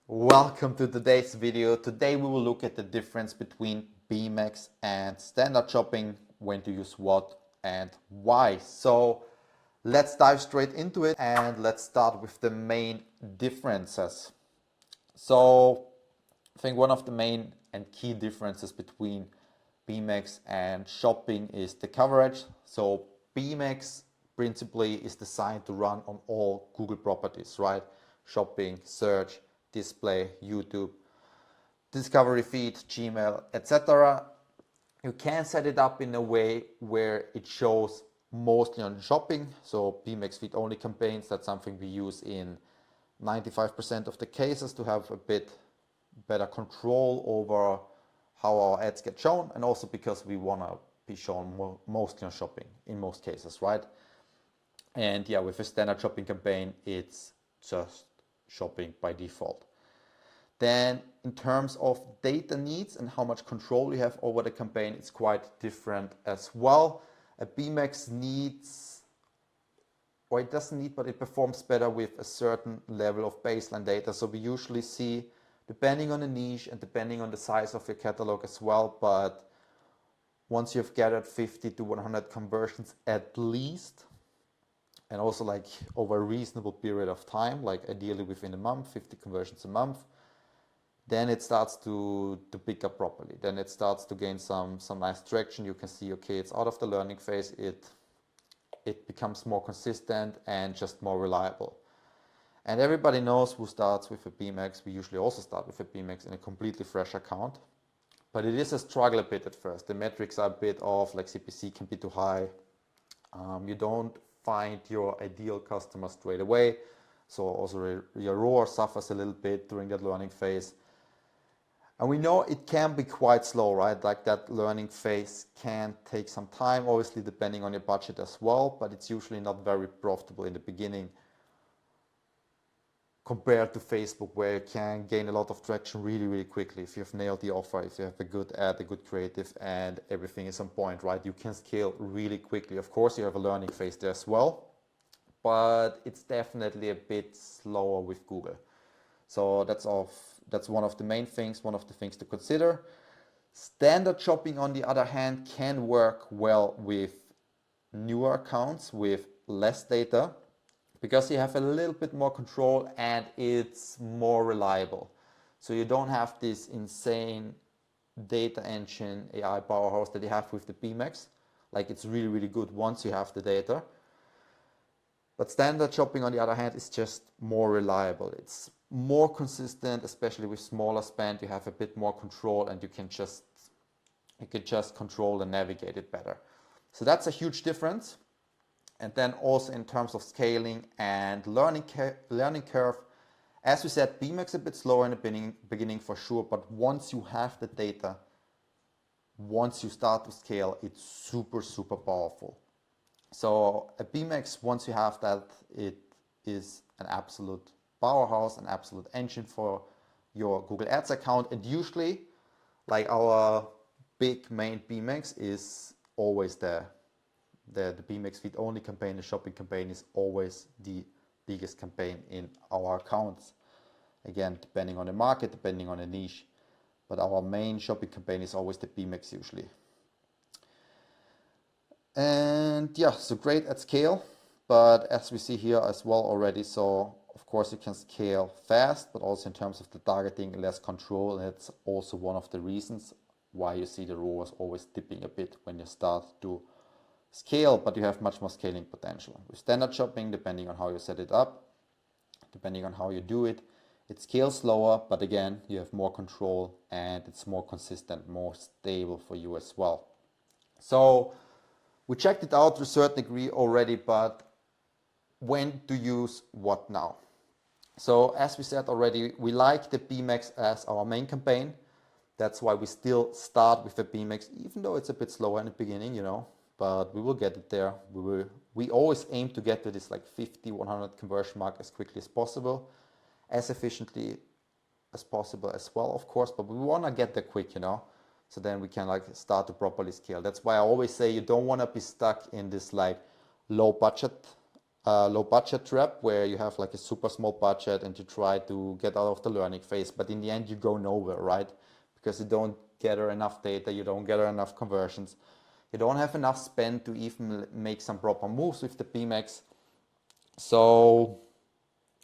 Welcome to today's video. Today we will look at the difference between PMax and standard shopping, when to use what and why. So let's dive straight into it and let's start with the main differences. So I think one of the main and key differences between PMax and shopping is the coverage. So PMax principally is designed to run on all Google properties, right? Shopping, search, display, YouTube, discovery feed, Gmail, etc. You can set it up in a way where it shows mostly on shopping. So PMax feed only campaigns, that's something we use in 95% of the cases to have a bit better control over how our ads get shown, and also because we want to be shown mostly on shopping in most cases, right? And yeah, with a standard shopping campaign, it's just shopping by default. Then in terms of data needs and how much control you have over the campaign, it's quite different as well. A PMax needs, or it doesn't need, but it performs better with a certain level of baseline data. So we usually see, depending on the niche and depending on the size of your catalog as well, but once you've gathered 50 to 100 conversions at least, and also like over a reasonable period of time, like ideally within a month, 50 conversions a month, then it starts to pick up properly. Then it starts to gain some nice traction. You can see, okay, it's out of the learning phase. It becomes more consistent and just more reliable. And everybody knows who starts with a PMax. We usually also start with a PMax in a completely fresh account. But it is a struggle a bit at first. The metrics are a bit off, like CPC can be too high. You don't find your ideal customer straight away. So also your ROAS suffers a little bit during that learning phase. And we know it can be quite slow, right? Like that learning phase can take some time, obviously depending on your budget as well, but it's usually not very profitable in the beginning compared to Facebook, where you can gain a lot of traction really, really quickly. If you've nailed the offer, if you have a good ad, a good creative, and everything is on point, right? You can scale really quickly. Of course, you have a learning phase there as well, but it's definitely a bit slower with Google. So that's one of the main things, one of the things to consider. Standard shopping, on the other hand, can work well with newer accounts with less data, because you have a little bit more control and it's more reliable. So you don't have this insane data engine AI powerhouse that you have with the PMax. Like, it's really, really good once you have the data. But standard shopping, on the other hand, is just more reliable. It's more consistent, especially with smaller spend. You have a bit more control and you can just control and navigate it better. So that's a huge difference. And then also in terms of scaling and learning curve, as we said, PMax a bit slower in the beginning for sure, but once you have the data, once you start to scale, it's super, super powerful. So a PMax, once you have that, it is an absolute powerhouse, an absolute engine for your Google Ads account. And usually, like, our big main PMax is always there. The PMax feed only campaign, the shopping campaign, is always the biggest campaign in our accounts. Again, depending on the market, depending on the niche, but our main shopping campaign is always the PMax usually. And yeah, so great at scale, but as we see here as well already, so of course you can scale fast, but also in terms of the targeting, less control. And it's also one of the reasons why you see the ROAS always dipping a bit when you start to scale, but you have much more scaling potential. With standard shopping, depending on how you set it up, depending on how you do it, it scales slower, but again, you have more control and it's more consistent, more stable for you as well. So we checked it out to a certain degree already, but when to use what now? So as we said already, we like the PMax as our main campaign. That's why we still start with the PMax, even though it's a bit slower in the beginning, but we will get it there. We always aim to get to this like 50, 100 conversion mark as quickly as possible, as efficiently as possible as well, of course, but we want to get there quick, so then we can like start to properly scale. That's why I always say you don't want to be stuck in this like low budget low budget trap where you have like a super small budget and you try to get out of the learning phase, but in the end you go nowhere, right? Because you don't gather enough data, you don't gather enough conversions, you don't have enough spend to even make some proper moves with the PMax. So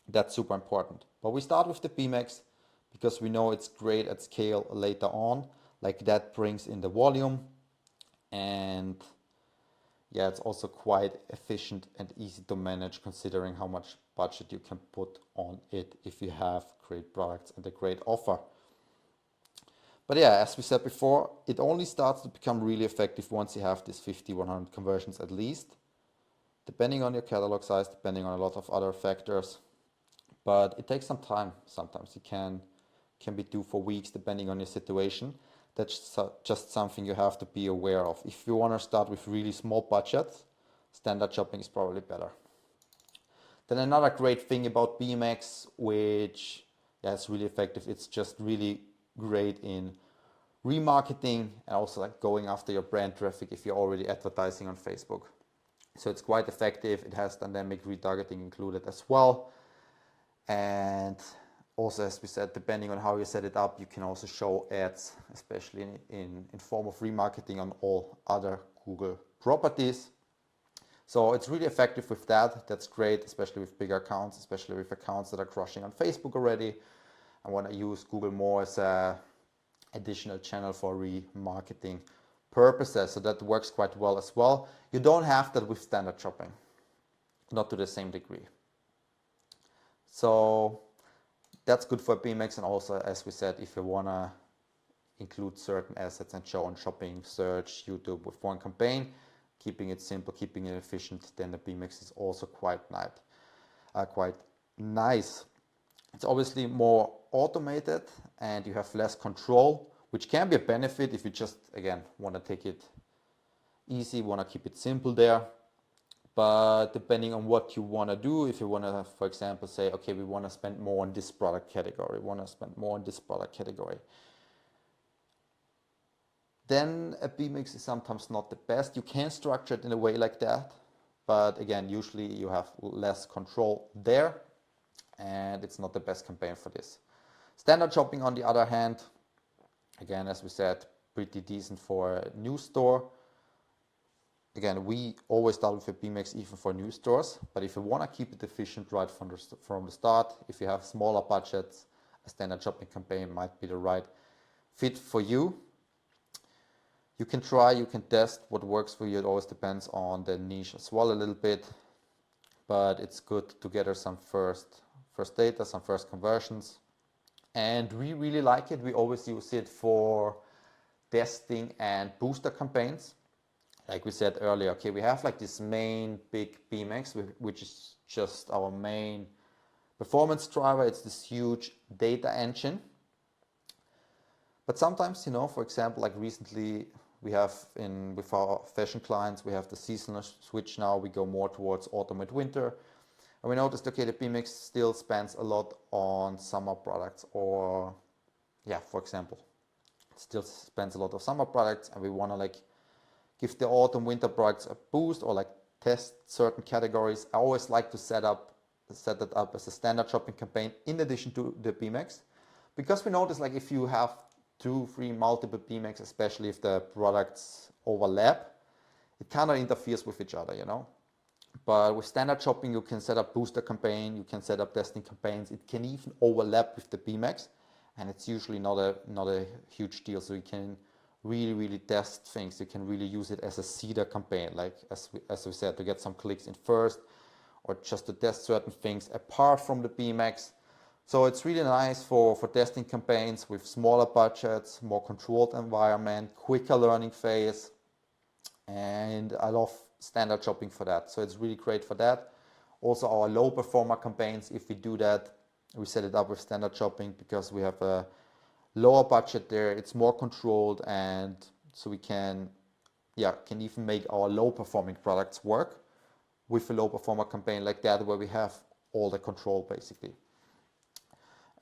that's super important. But we start with the PMax because we know it's great at scale later on. Like that brings in the volume, and yeah, it's also quite efficient and easy to manage considering how much budget you can put on it if you have great products and a great offer. But yeah, as we said before, it only starts to become really effective once you have these 50, 100 conversions at least, depending on your catalog size, depending on a lot of other factors. But it takes some time. Sometimes it can be 2-4 weeks depending on your situation. That's just something you have to be aware of. If you want to start with really small budgets, standard shopping is probably better. Then another great thing about PMax, which is really effective, it's just really great in remarketing and also like going after your brand traffic if you're already advertising on Facebook. So it's quite effective. It has dynamic retargeting included as well. And also, as we said, depending on how you set it up, you can also show ads, especially in form of remarketing on all other Google properties. So it's really effective with that. That's great, especially with bigger accounts, especially with accounts that are crushing on Facebook already. I want to use Google more as a additional channel for remarketing purposes. So that works quite well as well. You don't have that with standard shopping, not to the same degree. So that's good for PMax, and also, as we said, if you want to include certain assets and show on shopping, search, YouTube with one campaign, keeping it simple, keeping it efficient, then the PMax is also quite nice. It's obviously more automated and you have less control, which can be a benefit if you just, again, want to take it easy, want to keep it simple there. But depending on what you want to do, if you want to, for example, say, okay, we want to spend more on this product category, then a PMax is sometimes not the best. You can structure it in a way like that, but again, usually you have less control there, and it's not the best campaign for this. Standard shopping, on the other hand, again, as we said, pretty decent for a new store. Again, we always start with a PMax even for new stores, but if you want to keep it efficient right from the start, if you have smaller budgets, a standard shopping campaign might be the right fit for you. You can try, you can test what works for you. It always depends on the niche as well a little bit, but it's good to gather some first data, some first conversions. And we really like it. We always use it for testing and booster campaigns. Like we said earlier, okay, we have like this main big PMax, which is just our main performance driver. It's this huge data engine. But sometimes, for example, like recently we have with our fashion clients, we have the seasonal switch now. We go more towards autumn and winter. And we noticed, okay, the PMax still spends a lot on summer products, or for example, still spends a lot of summer products, and we want to like give the autumn winter products a boost or like test certain categories. I always like to set that up as a standard shopping campaign in addition to the PMax, because we notice like if you have 2, 3 multiple PMax, especially if the products overlap, it kind of interferes with each other, But with standard shopping, you can set up booster campaign, you can set up testing campaigns. It can even overlap with the PMax, and it's usually not a huge deal. So you can really test things. You can really use it as a seeder campaign, like as we said, to get some clicks in first, or just to test certain things apart from the PMax. So it's really nice for testing campaigns with smaller budgets, more controlled environment, quicker learning phase, and I love standard shopping for that. So it's really great for that. Also our low performer campaigns, if we do that, we set it up with standard shopping because we have a lower budget there. It's more controlled, and so we can even make our low performing products work with a low performer campaign like that, where we have all the control basically.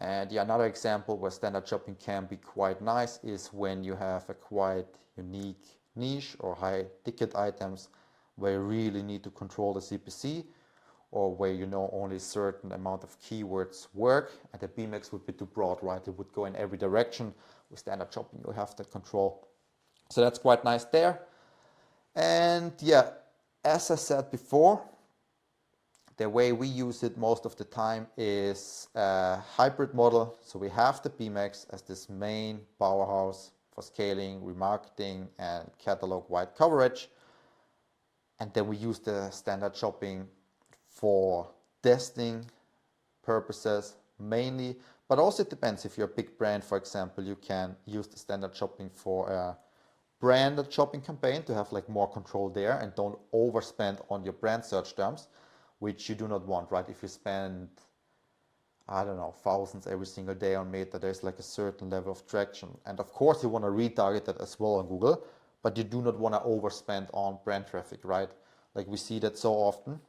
And another example where standard shopping can be quite nice is when you have a quite unique niche or high ticket items where you really need to control the CPC, or where you know only a certain amount of keywords work, and the PMax would be too broad, right? It would go in every direction. With standard shopping, you have that control. So that's quite nice there. And yeah, as I said before, the way we use it most of the time is a hybrid model. So we have the PMax as this main powerhouse for scaling, remarketing, and catalog-wide coverage. And then we use the standard shopping for testing purposes mainly, but also it depends. If you're a big brand, for example, you can use the standard shopping for a branded shopping campaign to have like more control there and don't overspend on your brand search terms, which you do not want, right? If you spend, I don't know, thousands every single day on Meta, there's like a certain level of traction. And of course you want to retarget that as well on Google, but you do not want to overspend on brand traffic, right? Like we see that so often,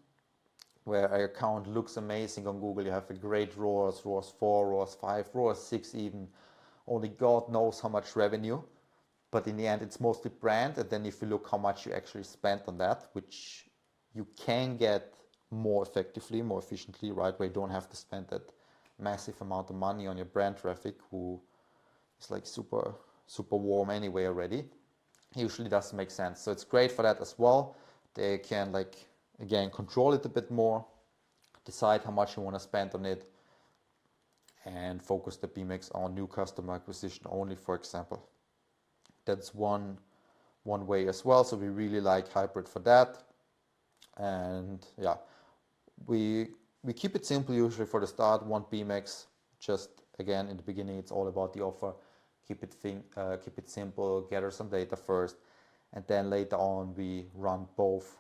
where an account looks amazing on Google, you have a great ROAS, ROAS 4, ROAS 5, ROAS 6 even, only God knows how much revenue, but in the end it's mostly brand. And then if you look how much you actually spent on that, which you can get more effectively, more efficiently, right, where you don't have to spend that massive amount of money on your brand traffic, who is like super warm anyway already, usually doesn't make sense. So it's great for that as well. They can, like, again, control it a bit more, decide how much you want to spend on it, and focus the PMax on new customer acquisition only, for example. That's one way as well. So we really like hybrid for that. And yeah, we keep it simple usually for the start. One PMax, just again in the beginning, it's all about the offer. Keep it simple, gather some data first, and then later on we run both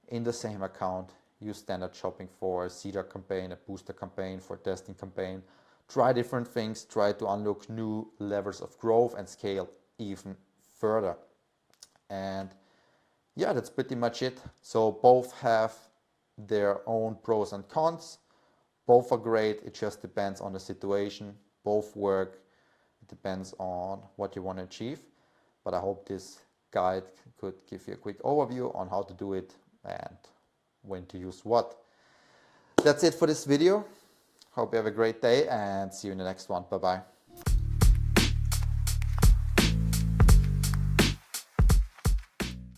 in the same account. Use standard shopping for a seeder campaign, a booster campaign, for a testing campaign. Try different things, try to unlock new levels of growth and scale even further. And yeah, that's pretty much it. So both have their own pros and cons. Both are great. It just depends on the situation. Both work. It depends on what you want to achieve. But I hope this guide could give you a quick overview on how to do it and when to use what. That's it for this video. Hope you have a great day and see you in the next one. Bye bye.